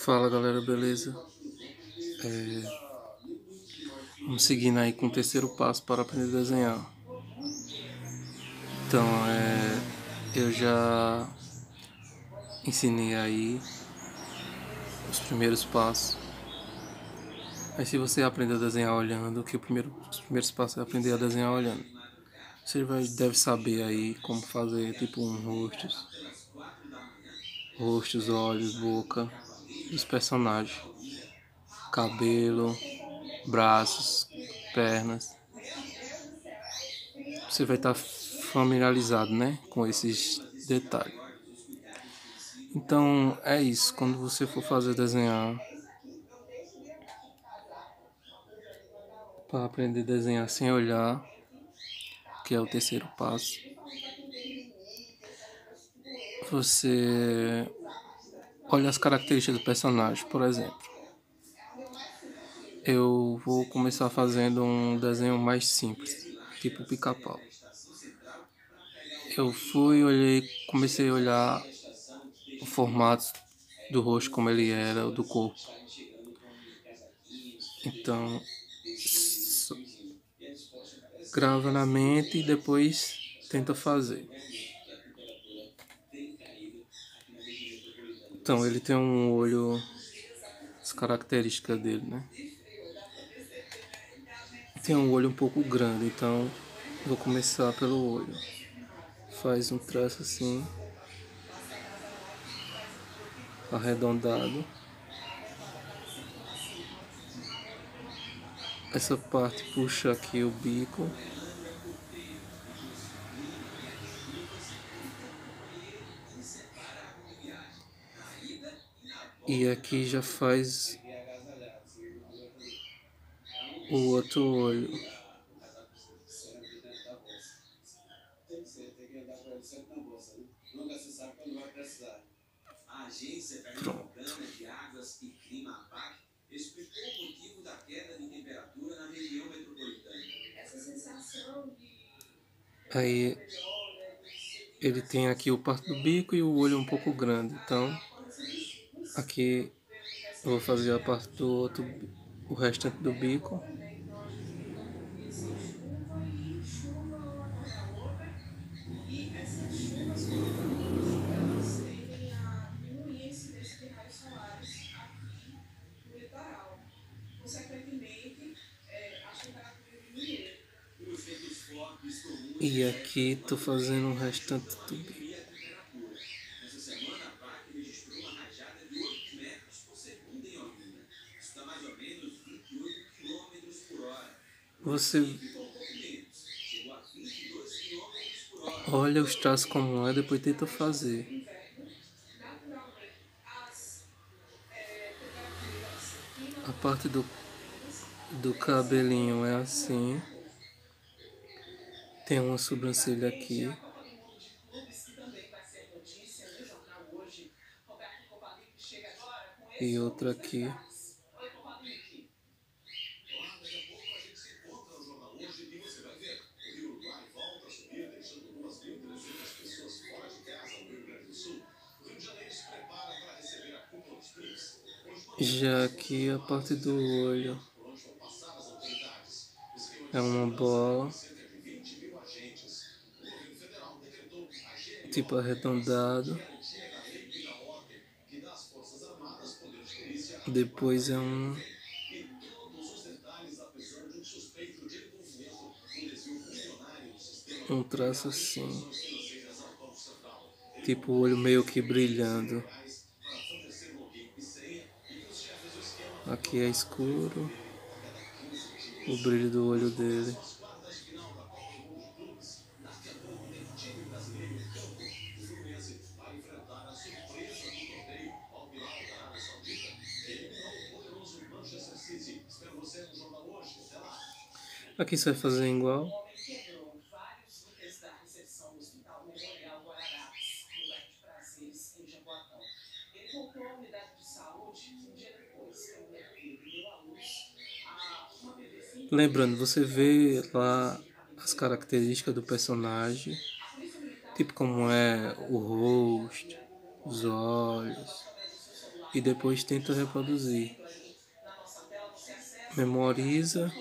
Fala galera, beleza? Vamos seguindo aí com o terceiro passo para aprender a desenhar. Então, eu já ensinei aí os primeiros passos. Aí se você aprender a desenhar olhando, que os primeiros passos é aprender a desenhar olhando. Você deve saber aí como fazer tipo rostos, olhos, boca dos personagens, cabelo, braços, pernas. Você vai estar familiarizado, né, com esses detalhes. Então é isso, quando você for fazer desenhar, para aprender a desenhar sem olhar, que é o terceiro passo, você olha as características do personagem. Por exemplo, eu vou começar fazendo um desenho mais simples, tipo pica-pau. Eu comecei a olhar o formato do rosto, como ele era, o do corpo. Então, grava na mente e depois tenta fazer. Então, ele tem um olho, as características dele, né? Tem um olho um pouco grande, então vou começar pelo olho. Faz um traço assim, arredondado. Essa parte puxa aqui o bico. E aqui já faz o outro olho. Pronto. Aí ele tem aqui o parte do bico e o olho um pouco grande. Então aqui eu vou fazer a parte do outro, o restante do bico. E aqui tô fazendo o restante do bico. Você olha os traços como é, depois tenta fazer. A parte do cabelinho é assim. Tem uma sobrancelha aqui. E outra aqui. Já aqui a parte do olho é uma bola, tipo arredondado. Depois é um traço assim, tipo o olho meio que brilhando. Aqui é escuro, o brilho do olho dele. Aqui você vai fazer igual. Lembrando, você vê lá as características do personagem, tipo como é o rosto, os olhos, e depois tenta reproduzir. Memoriza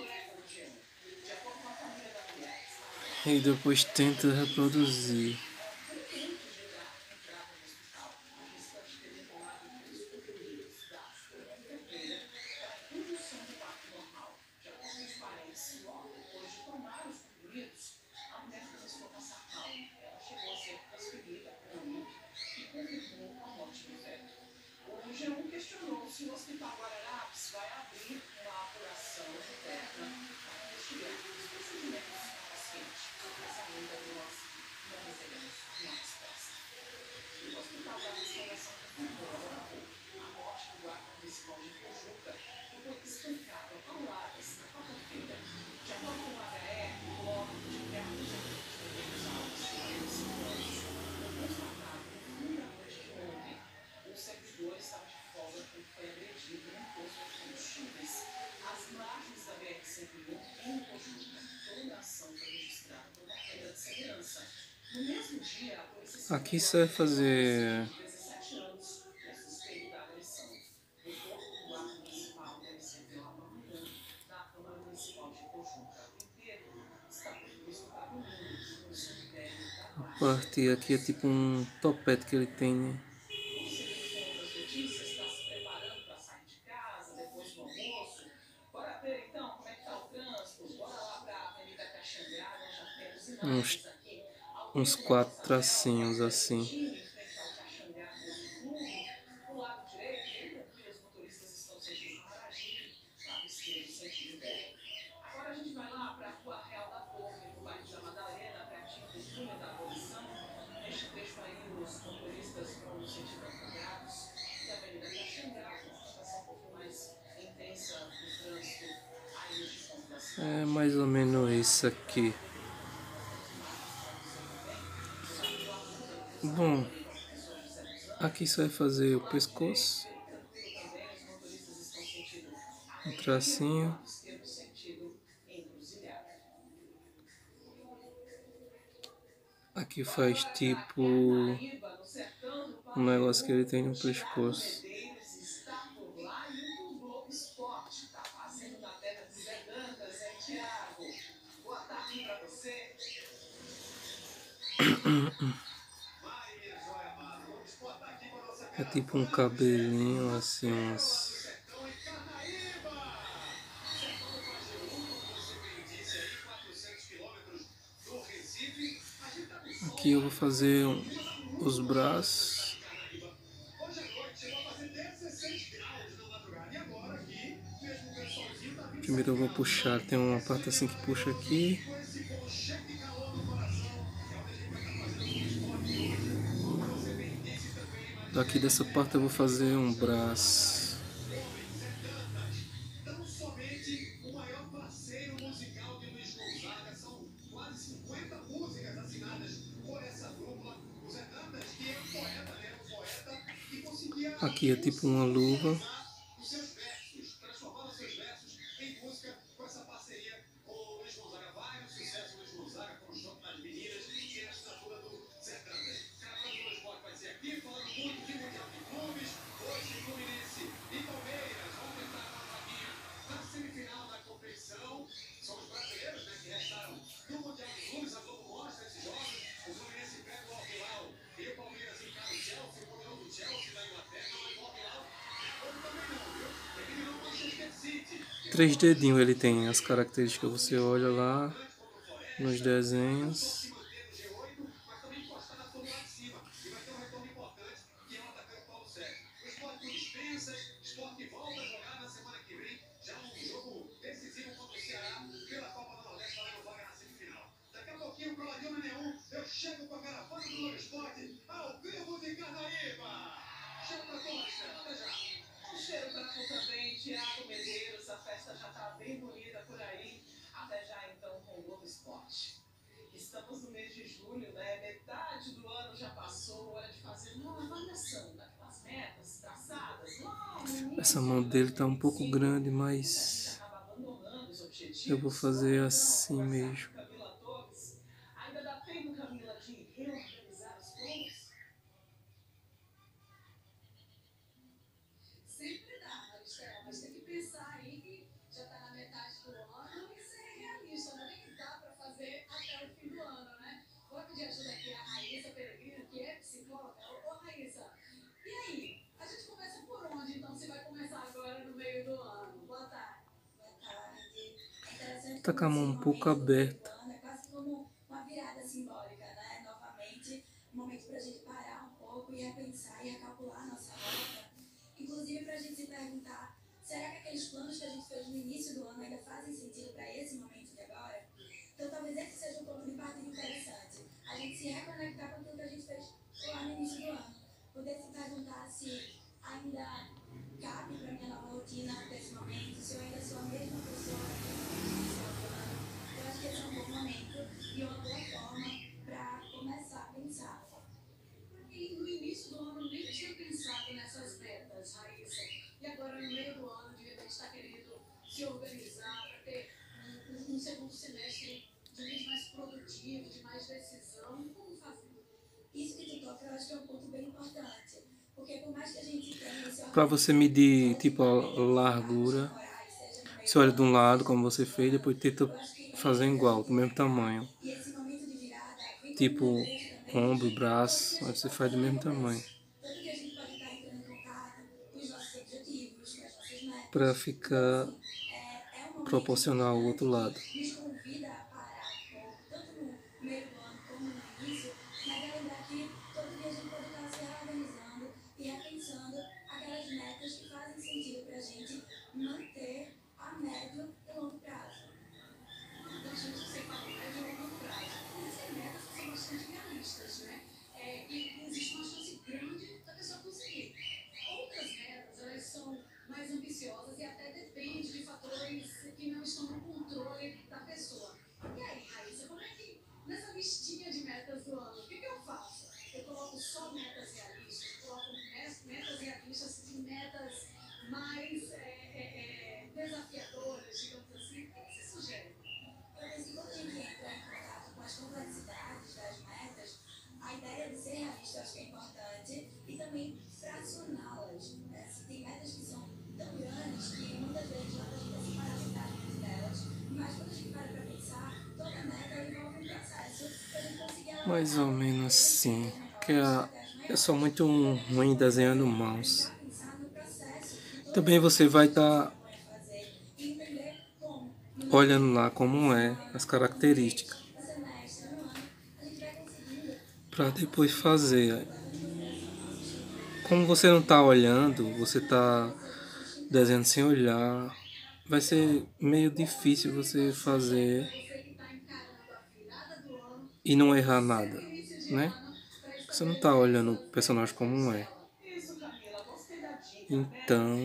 e depois tenta reproduzir. Aqui você vai fazer a parte aqui é tipo um topete que ele tem, né? Uns 4 tracinhos assim. É mais ou menos isso aqui. Bom, aqui você vai fazer o pescoço, um tracinho. Aqui faz tipo um negócio que ele tem no pescoço. É tipo um cabelinho assim, uns... Aqui eu vou fazer os braços. Primeiro eu vou puxar, tem uma parte assim que puxa aqui. Daqui dessa parte eu vou fazer um braço. Aqui é tipo uma luva. Três dedinhos ele tem, as características você olha lá nos desenhos. Essa mão dele tá um pouco grande, mas eu vou fazer assim mesmo. tá com a mão um pouco aberta. É quase como uma virada simbólica, né? Novamente, um momento para a gente parar um pouco e repensar e recalcular a nossa rota. Inclusive para a gente se perguntar, será que aqueles planos que a gente fez no início do ano ainda fazem sentido para esse momento de agora? Então talvez esse seja um ponto de partida interessante. A gente se reconectar com aquilo que a gente fez lá no início do ano. Poder se perguntar se ainda cabe para minha nova rotina desse momento, se eu ainda sou a mesma pessoa que no início do ano. Eu acho que esse é um bom momento e uma boa forma para começar a pensar. E no início do ano nem tinha pensado nessas metas, Raíssa. E agora no meio do ano, de repente, está querendo se organizar para ter um segundo semestre de mês mais produtivo, de mais decisão. Como fazer? Isso que tu toca, eu acho que é um ponto bem importante. Porque por mais que a gente tenha esse Para você medir, tipo, a largura, você olha de um lado, como você fez, depois tenta fazer igual, do mesmo tamanho. Tipo, ombro, braço, aí você faz do mesmo tamanho. Para ficar proporcional ao outro lado. Manter a médio e longo prazo. A gente separa o médio e longo prazo. Essas metas são bastante realistas, né? E existe uma chance grande da pessoa conseguir. Outras metas, elas são mais ambiciosas e até dependem de fatores que não estão no controle da pessoa. E aí, Raíssa, como é que nessa listinha de metas do ano, o que eu faço? Eu coloco só metas realistas, coloco metas realistas e metas mais desafiadoras, digamos assim. O que você sugere? Eu penso que quando a gente entra em contato com as complexidades das metas, a ideia de ser realista eu acho que é importante e também fracioná-las. Né? Se tem metas que são tão grandes que muitas vezes leva a gente a se paralisar diante delas, mas quando a gente para pensar, toda meta envolve um processo para a gente conseguir elaborar. Mais ou menos assim. Que eu sou muito ruim desenhando mãos. Também você vai estar olhando lá como é as características para depois fazer. Como você não está olhando, você está desenhando sem olhar, vai ser meio difícil você fazer e não errar nada, né? Você não está olhando o personagem como é. Então,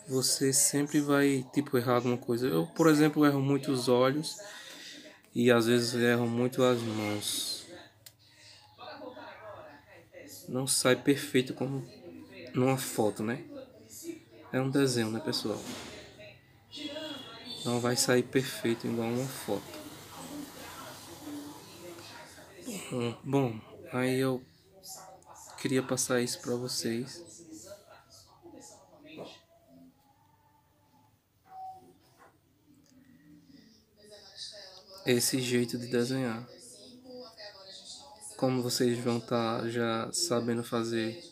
você sempre vai, tipo, errar alguma coisa. Eu, por exemplo, erro muito os olhos e às vezes erro muito as mãos. Não sai perfeito como numa foto, né? É um desenho, né, pessoal? Não vai sair perfeito igual uma foto. Bom, aí eu queria passar isso para vocês. Esse jeito de desenhar. Como vocês vão estar já sabendo fazer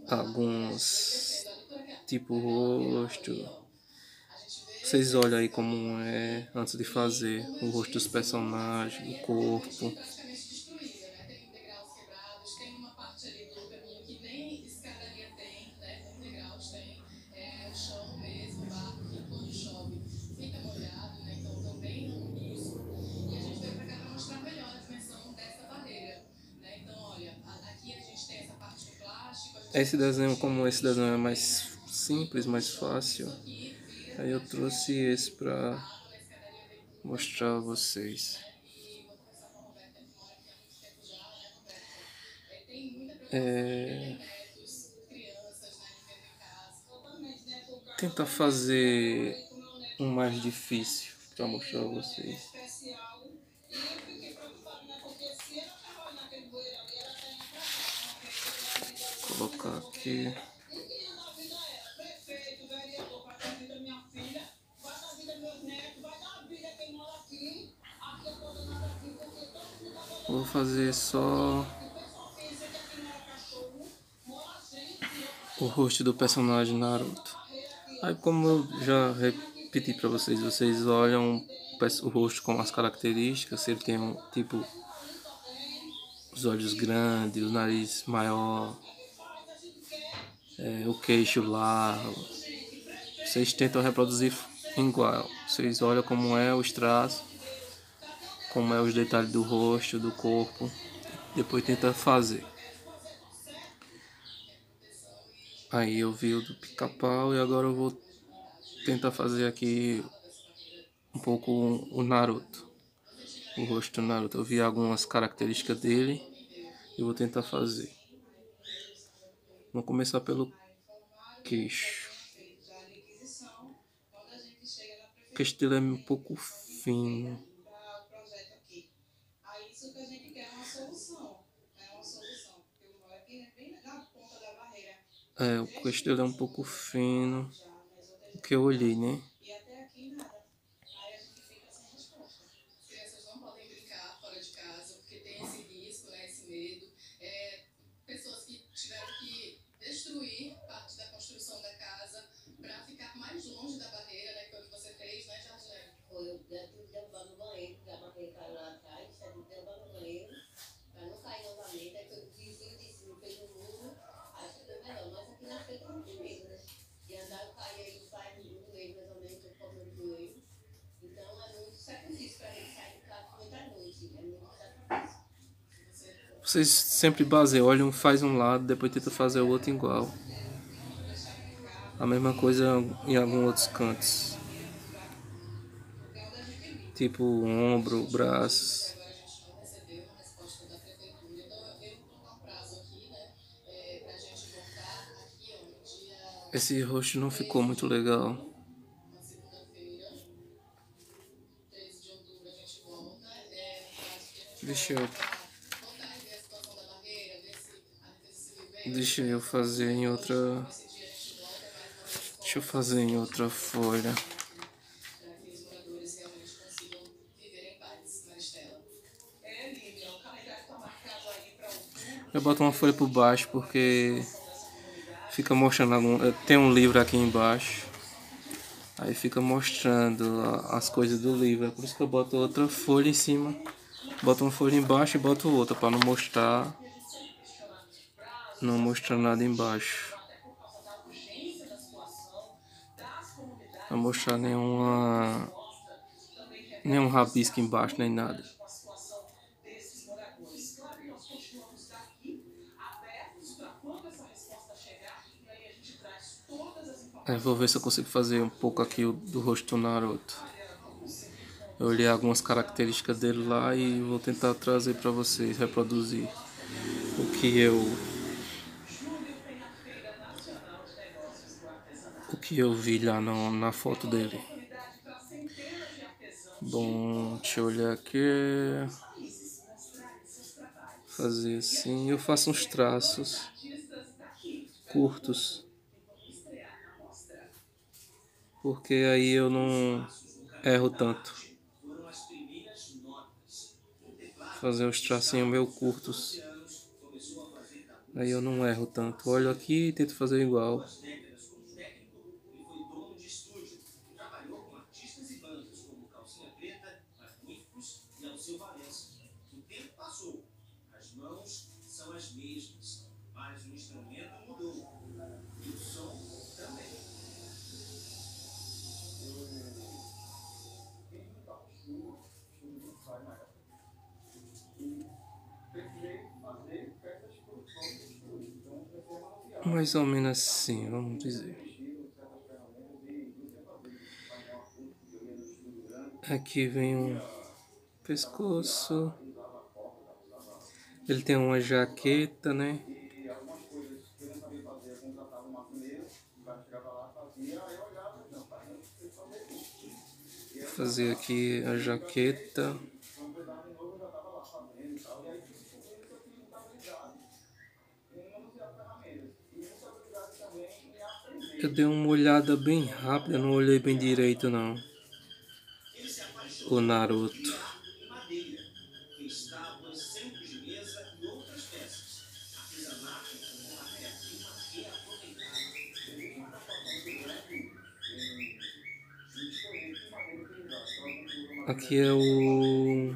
alguns tipo rosto, vocês olham aí como é antes de fazer o rosto dos personagens, o corpo. Esse desenho, como esse desenho é mais simples, mais fácil, aí eu trouxe esse para mostrar a vocês. Tentar fazer um mais difícil para mostrar a vocês. Vou colocar aqui. Vou fazer só o rosto do personagem Naruto. Aí como eu já pedir para vocês. Vocês olham o rosto com as características, se ele tem um tipo, os olhos grandes, o nariz maior, o queixo largo. Vocês tentam reproduzir igual. Vocês olham como é os traços, como é os detalhes do rosto, do corpo. Depois tenta fazer. Aí eu vi o do Pica-Pau e agora eu vou tentar fazer aqui um pouco o Naruto. O rosto do Naruto. Eu vi algumas características dele e vou tentar fazer. Vamos começar pelo queixo. O queixo dele é um pouco fino. O queixo dele é um pouco fino. O que eu olhei, né? Pessoas que tiveram que destruir parte da construção da casa para ficar mais longe da barreira, né? Que foi o que você fez, né, Jardine? Foi, eu tive que derrubar no banheiro, porque a barreira caiu lá atrás, tive que derrubar no banheiro, para não cair novamente. Aí foi o vizinho disse, me fez um muro, acho que foi melhor. Mas aqui na frente eu não tinha medo, né? E andar eu caí aí, sai no joelho, mais ou menos, eu como no joelho. Então é muito sacrifício para gente sair de casa muita noite, é muito sacrifício. Vocês sempre baseiam, olham, faz um lado, depois tenta fazer o outro igual. A mesma coisa em alguns outros cantos. Tipo ombro, braços. Esse rosto não ficou muito legal. Deixa eu fazer em outra. Deixa eu fazer em outra folha. Eu boto uma folha por baixo porque fica mostrando tem um livro aqui embaixo. Aí fica mostrando as coisas do livro. É por isso que eu boto outra folha em cima. Boto uma folha embaixo e boto outra para não mostrar. Não mostrar nada embaixo. Não mostrar nenhum rabisco embaixo, nem nada. Vou ver se eu consigo fazer um pouco aqui do rosto do Naruto. Eu olhei algumas características dele lá e vou tentar trazer para vocês, reproduzir o que eu vi lá na foto dele. Bom, deixa eu olhar aqui. Fazer assim, eu faço uns traços curtos, porque aí eu não erro tanto. Fazer os tracinhos meio curtos, aí eu não erro tanto. Olho aqui e tento fazer igual. Mais ou menos assim, vamos dizer. Aqui vem um pescoço. Ele tem uma jaqueta, né? Vou fazer aqui a jaqueta. Eu dei uma olhada bem rápida, não olhei bem direito não. O Naruto. Aqui é o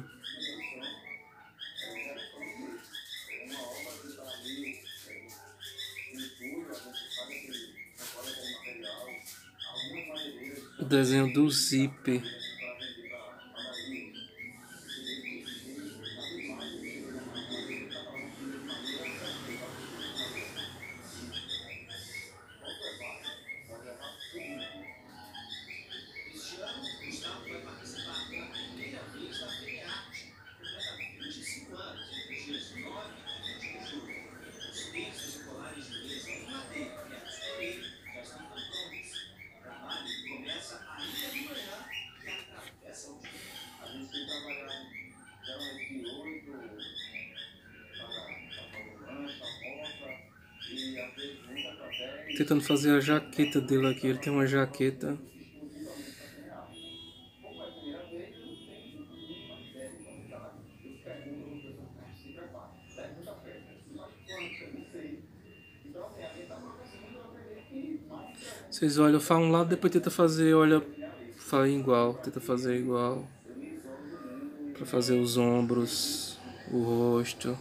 desenho do zíper. Tentando fazer a jaqueta dele aqui. Ele tem uma jaqueta. Vocês olham, faz um lado, depois tenta fazer, olha, faz igual, tenta fazer igual. Pra fazer os ombros, o rosto.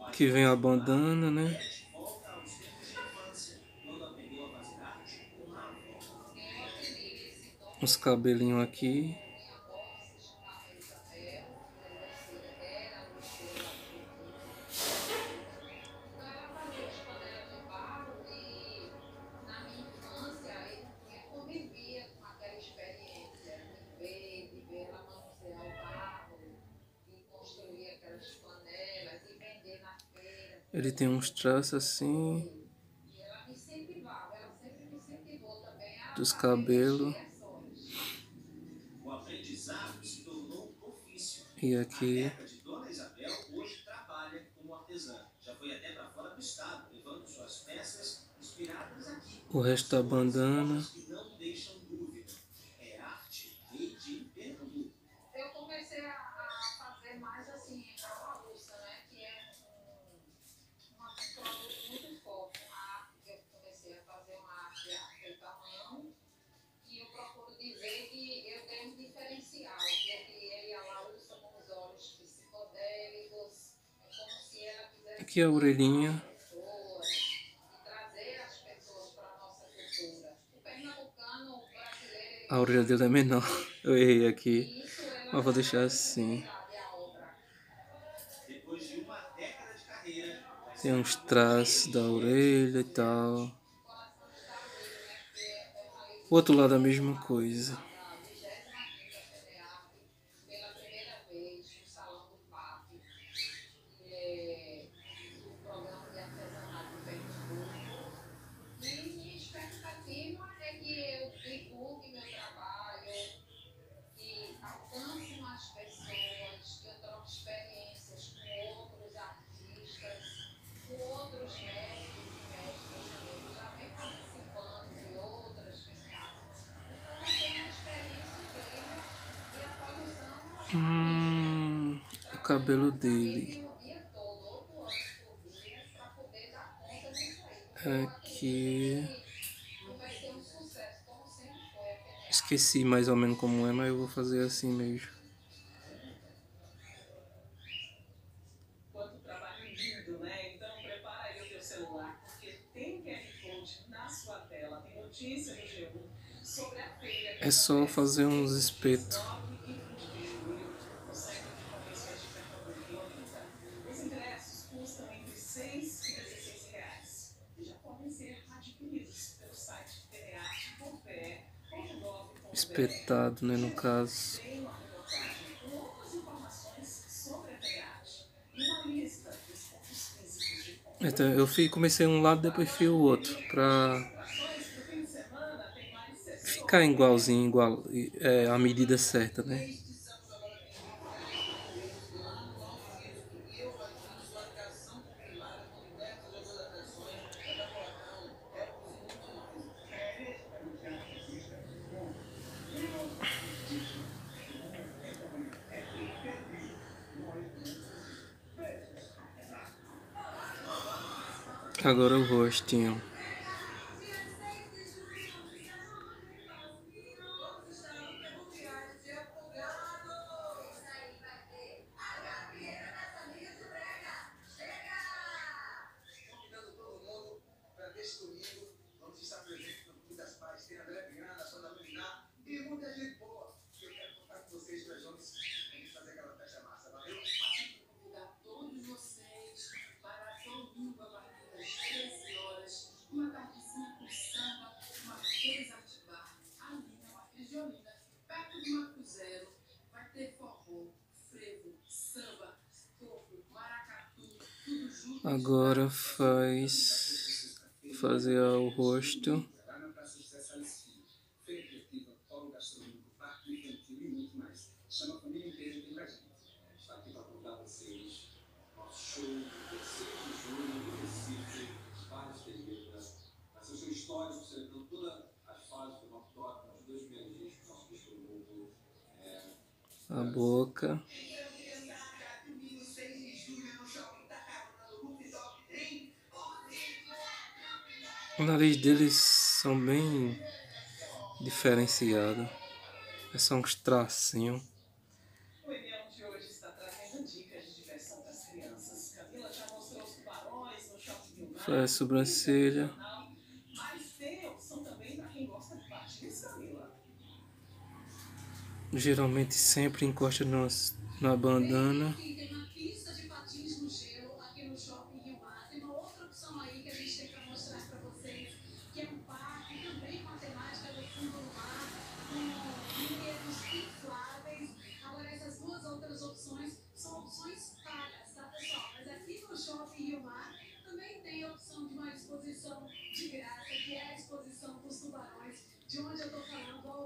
Aqui vem a bandana, né? Uns cabelinhos aqui. Ele tem uns traços assim dos cabelos. E aqui o resto da bandana. Eu comecei a fazer mais assim, a luz, né? Que é uma produto muito forte. Uma arte que eu comecei a fazer uma arte feita à mão. E eu procuro dizer que eu tenho um diferencial, porque ele a Laúça com os olhos psicodélicos, é como se ela quisesse Aqui é a orelhinha. trazer as pessoas para a nossa cultura. O pernambucano brasileiro, A orelha dele é menor. Eu errei aqui. Mas vou deixar assim. Tem uns traços da orelha e tal. O outro lado é a mesma coisa. pela primeira vez no Salão do PAP, o programa de artesanato do Pernambuco. E minha expectativa é que eu divulgue meu trabalho, que alcance mais pessoas, que eu troque experiências com outros artistas, com outros mestres e mestras também, que já vem participando de outras festivais. Então, eu tenho uma experiência incrível e a produção O cabelo dele. o dia todo, 8 horas por dia, para poder dar conta disso aí. Aqui. Vai ser um sucesso, como sempre foi aquele Esqueci mais ou menos como é, mas eu vou fazer assim mesmo. quanto trabalho lindo, né? Então prepara aí o teu celular, porque tem QR Code na sua tela, tem notícia no G1 sobre a feira que É só acontece fazer uns espetos. 9 e 20 de julho no Centro de Convenções de Pernambuco e Olinda. Os ingressos custam entre 6 e 16 reais e já podem ser adquiridos pelo site terearte.pe.gov.br. Espetado, né, no caso. Tem uma reportagem com outras informações sobre a Terearte e uma lista dos pontos físicos de compra. Então, comecei um lado, depois fiz o outro. ficar igualzinho, igual, a medida certa, né? Agora o rostinho. Agora fazer o rosto. A boca. O nariz deles são bem diferenciados. É só uns tracinhos. O Enel de hoje está trazendo dicas de diversão para as crianças. Camila já mostrou os tubarões no Shopping Rio Mar. Faz a sobrancelha. Mas tem a opção também para quem gosta de patins, Camila. Geralmente sempre encosta na bandana. Tem uma pista de patins no gelo aqui no Shopping Rio Mar. Tem uma outra opção aí que a gente tem para mostrar para vocês, que é um parque também com a temática do fundo do mar, com brinquedos infláveis. Agora, essas duas outras opções são opções pagas, tá, pessoal? Mas aqui no Shopping Rio Mar também tem a opção de uma exposição de graça, que é a exposição dos tubarões, de onde eu tô falando.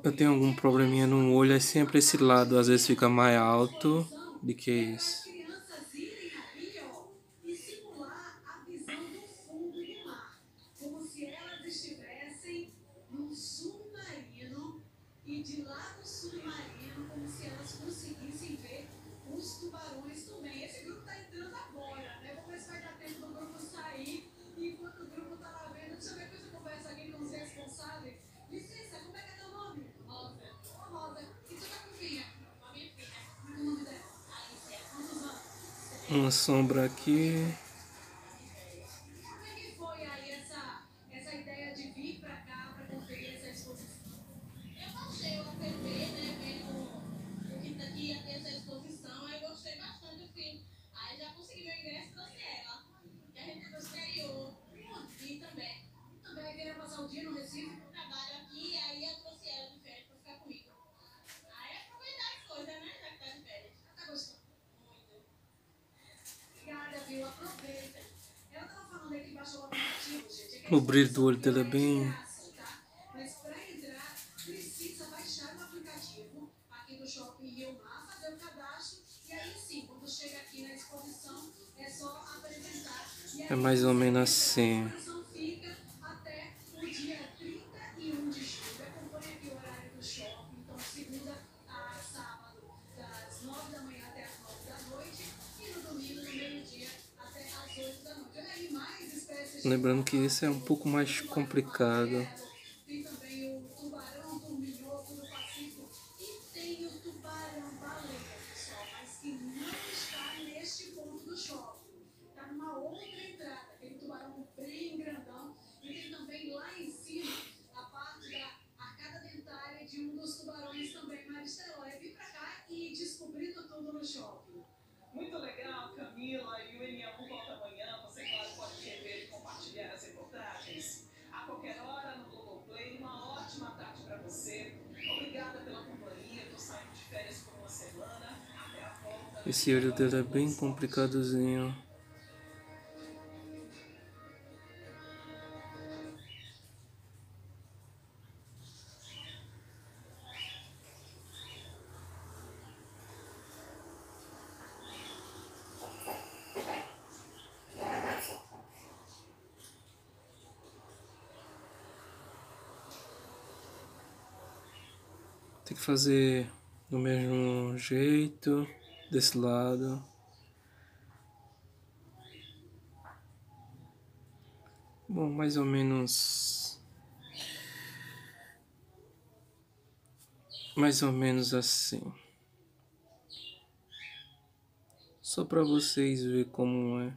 Eu tenho algum probleminha no olho, é sempre esse lado, às vezes fica mais alto do que esse. Crianças irem ali, ó, e simular a visão do fundo do mar, como se elas estivessem num submarino e de lá do submarino, como se elas conseguissem ver os tubarões também. Esse grupo tá entrando agora, né? Vamos ver se vai dar tempo do grupo sair. E enquanto o grupo tá lá vendo, deixa eu ver que eu converso aqui com os responsáveis. Licença, como é que é teu nome? Rosa. Ô, Rosa, e tu tá com quem? Com a minha filha. Como é o nome dela? Alicia. Quantos anos? Uma sombra aqui. Como é que foi aí essa ideia de vir pra cá pra conferir essa exposição? Eu baixei o app, né, vendo que daqui ia ter essa exposição, aí eu gostei bastante do filme. Aí já consegui meu ingresso e trouxe ela. E a gente é do exterior. E também. Também queria passar o dia no Recife. Eu trabalho aqui, aí eu trouxe ela de férias pra ficar comigo. Aí aproveitar as coisas, né, já que tá de férias. Tá gostando? Muito. Obrigada, viu? Aproveita. Ela tava falando aí que baixou o aplicativo, gente. O brilho do olho dela é bem... Mas para entrar, precisa baixar o aplicativo aqui do Shopping Rio Mar, fazer o cadastro e aí sim, quando chega aqui na exposição, é só apresentar. É mais ou menos assim. A exposição fica até o dia 31 de julho. Acompanhe aqui o horário do shopping, então segunda a sábado, das 9 da manhã até as 9 da noite e no domingo, no meio-dia, até as 8 da noite. Olha aí, mais espécies de... Lembrando que esse é um pouco mais complicado. Tem também o tubarão do minhoco do Pacífico e tem o tubarão-baleia, pessoal, mas que não está neste ponto do shopping. Está numa outra entrada, aquele tubarão bem grandão. E tem também lá em cima a parte da arcada dentária de um dos tubarões também. Maristela, é vir para cá e descobrindo tudo no shopping. Muito legal, Camila. E o NL volta amanhã. Você, claro, pode rever e compartilhar as reportagens a qualquer hora no Globoplay. Uma ótima tarde para você. Obrigada pela companhia. Estou saindo de férias por uma semana. Até a volta. Esse olho dela é bem complicadozinho. Tem que fazer do mesmo jeito, desse lado. Bom, mais ou menos assim. Só para vocês verem como é.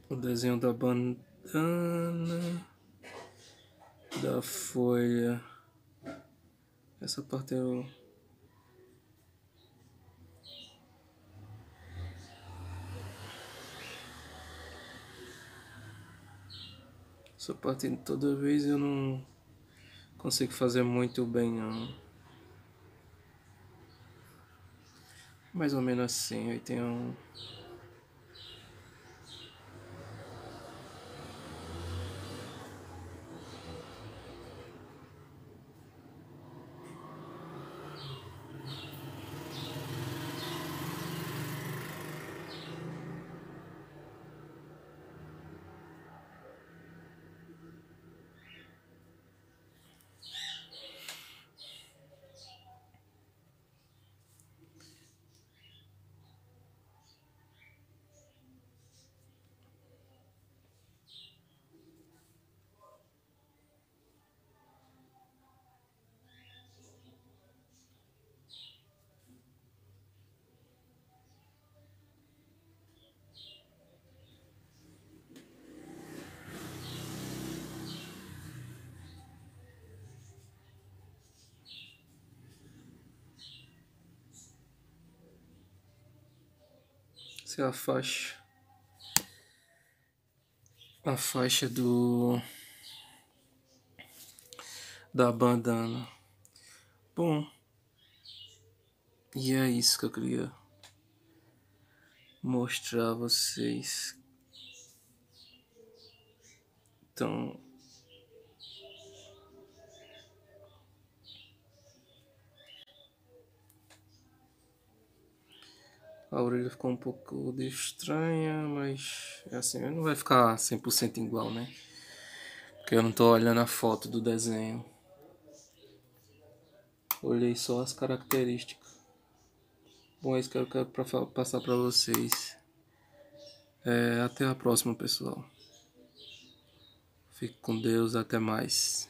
O desenho da bandana, da folha. Essa parte eu... Essa parte toda vez eu não consigo fazer muito bem não. Mais ou menos assim, aí tem um... Essa é a faixa. A faixa da bandana. Bom, e é isso que eu queria mostrar a vocês. Então, a orelha ficou um pouco estranha, mas é assim, não vai ficar 100% igual, né? Porque eu não tô olhando a foto do desenho. Olhei só as características. Bom, é isso que eu quero passar para vocês. Até a próxima, pessoal. Fique com Deus, até mais.